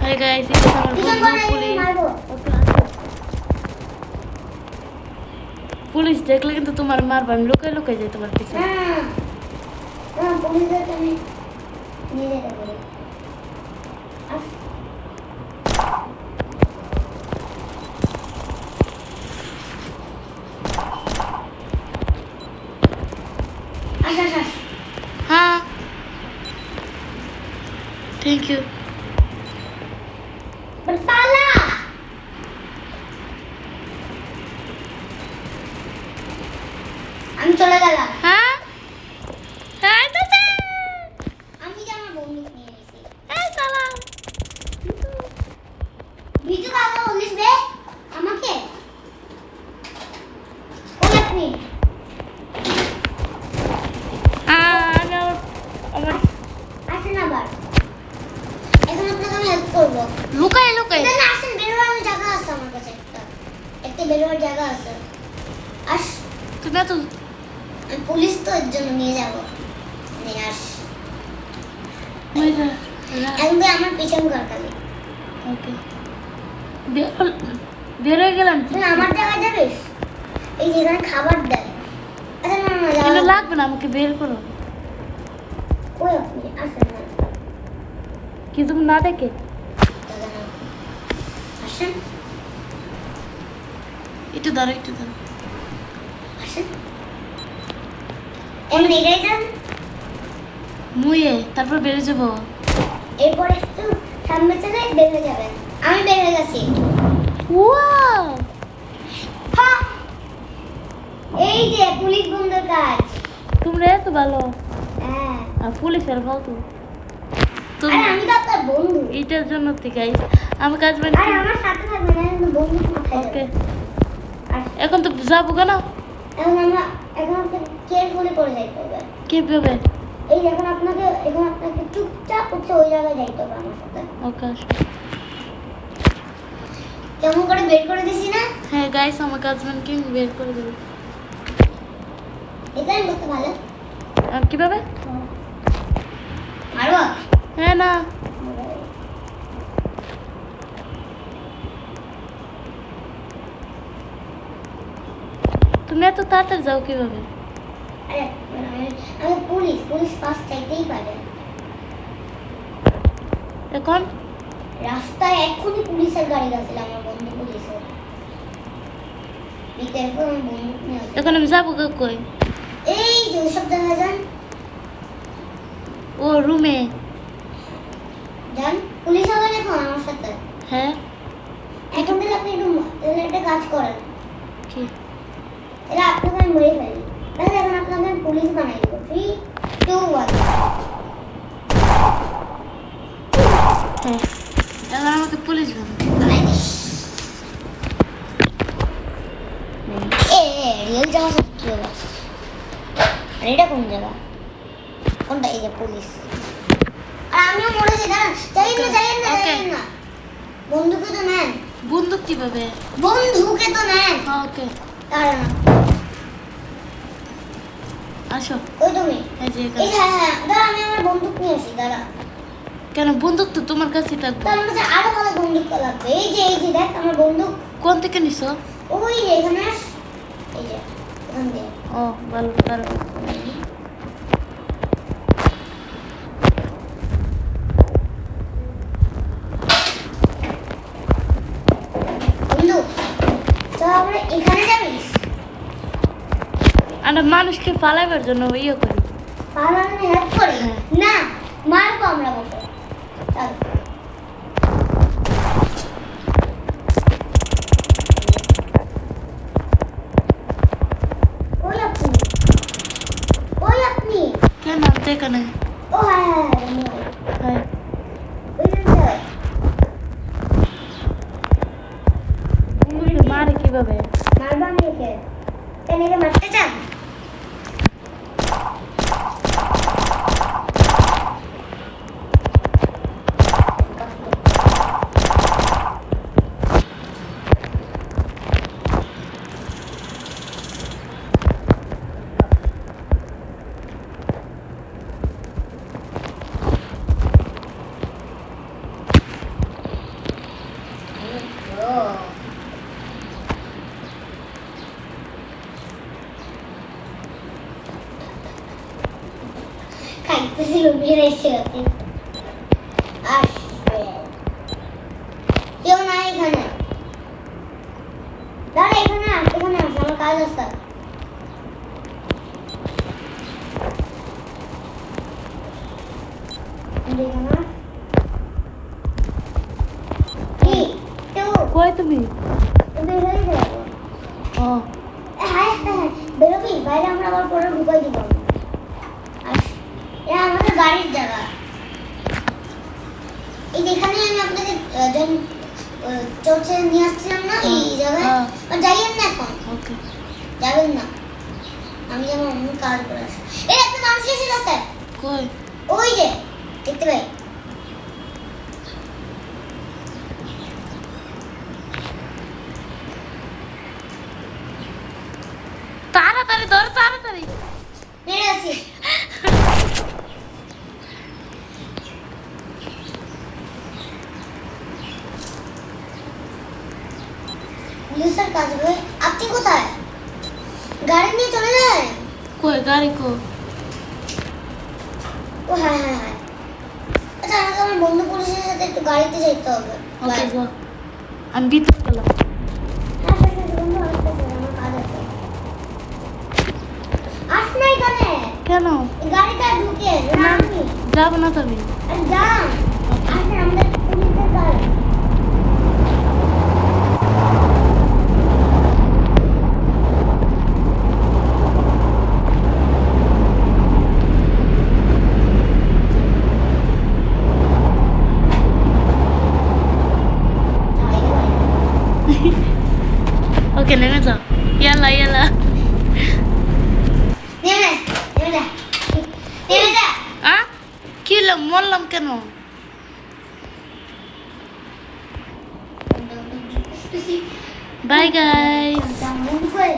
Hey guys, ini sama bunduk police দেখলে কিন্তু তোমার মারবা আমি লুকাই লুকাই যাই তোমার পিছনে পুলিশদের আমি নিয়ে যেতে পারি হ্যাঁ থ্যাংক ইউ পালা আমি চলে গেলাম হ্যাঁ হ্যাঁ তো আমি যে আমার বন্দুক নিয়ে এসেছি এই সালাম ভিজু কাকা বলিস রে আমাকে ওই আপনি আমার আসেন আবার এখন আপনাকে আমি হেল্প করবো লুকাই লুকাই এখানে আসেন বেরোবার জায়গা আছে আমার কাছে একটা বেরোবার জায়গা আছে আস তুমি এত আমি পুলিশ তো এর জন্য নিয়ে যাবো নিয়ে আস একদম আমার পিছন কর খালি ওকে বের হয়ে গেলাম তুই আমার জায়গায় যাবিস এই যেখানে খাবার দেয় আচ্ছা না না কিন্তু যাও লাগবে না আমাকে বের করো ওই আপনি আসেন না কি তুমি না দেখে দাদা না আসেন একটু ধরো একটু ধরো আসেন এমনি এগিয়ে যান মুয়ে তারপর বেরিয়ে যাবো এরপরে একটু সামনে চলে বেরিয়ে যাবেন আমি বের হয়ে গেছি ওয়াও হ্যাঁ এই যে পুলিশ বন্ধুর কাজ তোমরা এত ভালো হ্যাঁ আর পুলিশের ফালতু আরে আমি তো আপনার বন্ধু এটার জন্য থেকে আমার কাজ মানে আরে আমার সাথে থাকবেন না কিন্তু বন্ধু মাথায় ওকে যাবে আর এখন তো যাবো কেন এখন আপনাকে কেয়ারফুলি করে যাইতে হবে কিভাবে এই এখন আপনাকে চুপচাপ হচ্ছে ওই জায়গায় যাইতে হবে আমার সাথে ওকে আসো কেমন করে বের করে দিছি না হ্যাঁ গাইস আমার হাজবেন্ডকে বের করে দেবে এটা আমি করতে ভালো আর কিভাবে মারবো হ্যাঁ না তুমি এত তাড়াতাড়ি যাও কিভাবে আরে আমি পুলিশ পাস চাইতেই পারে এখন রাস্তায় এক্ষুনি পুলিশের গাড়ি গেছিল আমার বন্ধু পুলিশের বিকেরপুর আমার বন্ধু নিয়ে আসে। এখন আমি যাবো কই এই যে ওইসব দেখা যান ও রুমে যান পুলিশ হবে এখন আমার সাথে হ্যাঁ এখন থেকে আপনি তাহলে একটা কাজ করেন কি এরা আপনাকে আমি মেরে ফেলি তাহলে এখন আপনাকে আমি পুলিশ বানাই দেবো 3, 2, 1 হ্যাঁ তাহলে আমাকে পুলিশ বলো বানাই দিস রিয়েল জায়গা সব কি হলো আর এটা কোন জায়গা কোনটা এই যে পুলিশ আর আমিও মরেছি দাঁড়ান যাইয়েন না বন্ধুকে তো নেন বন্দুক কিভাবে বন্ধুকে তো নেন ওকে দাঁড়ান আসো ওই তুমি এই যে এই হ্যাঁ দাঁড়া আমি আমার বন্দুক নিয়ে আসি দাঁড়া কেন বন্দুক তো তোমার কাছেই থাকবে তার কাছে আরো ভালো বন্দুক লাগবে এই যে দেখ আমার বন্দুক কোন থেকে নিছো ওই যে এখানে আস এই যে এখান দিয়ে ও ভালো ভালো বন্ধু তো আমরা এখানে যাবি আমরা মানুষকে পালাইবার জন্য ইয়ে করি পালানো হেল্প করি হ্যাঁ। না মারবো আমরা বসে চল ওই আপনি কেন এখানে ও হ্যাঁ হ্যাঁ বন্দুকে মারে কিভাবে মারবো আমি একে কেন একে মারতে চান ছিল বের এসে গেছে আসবে কেউ নাই এখানে দাঁড়া এখানে আস আমার কাজ আছে দেখো না কি কেউ কই তুমি বের হয়ে যাবো ও হ্যাঁ বেরোবি বাইরে আমরা আবার পরে ঢুকাই দিব এটা আমাদের গাড়ির জায়গা এই যেখানে আমি আপনাদের যখন চলছে নিয়ে আসছিলাম না এই জায়গায় যাইয়েন না এখন ওকে যাবেন না আমি যেন অন্য কাজ করে আসি এই একটা মানুষ এসে গেছে কই ওই যে দেখতে পাই তাড়াতাড়ি ধর তাড়াতাড়ি মেরে আসি পুলিশের কাজ হবে আপনি কোথায় গাড়ি নিয়ে চলে যায় কই গাড়ি কো ও হ্যাঁ আচ্ছা আমাকে আমার বন্ধু পুলিশের সাথে একটু গাড়িতে যেতে হবে ওকে গো আমি ভিতরে গেলাম আস না এখানে কেন গাড়িটা ঢুকে রাখবি যাবো না তুমি যা আসলে আমাদের পুলিশের গাড়ি ওকে নেমে যাও ইয়ালা ইয়ালা নেমে যা কি হলো মরলাম কেন বাই গাইস বন্ধু করে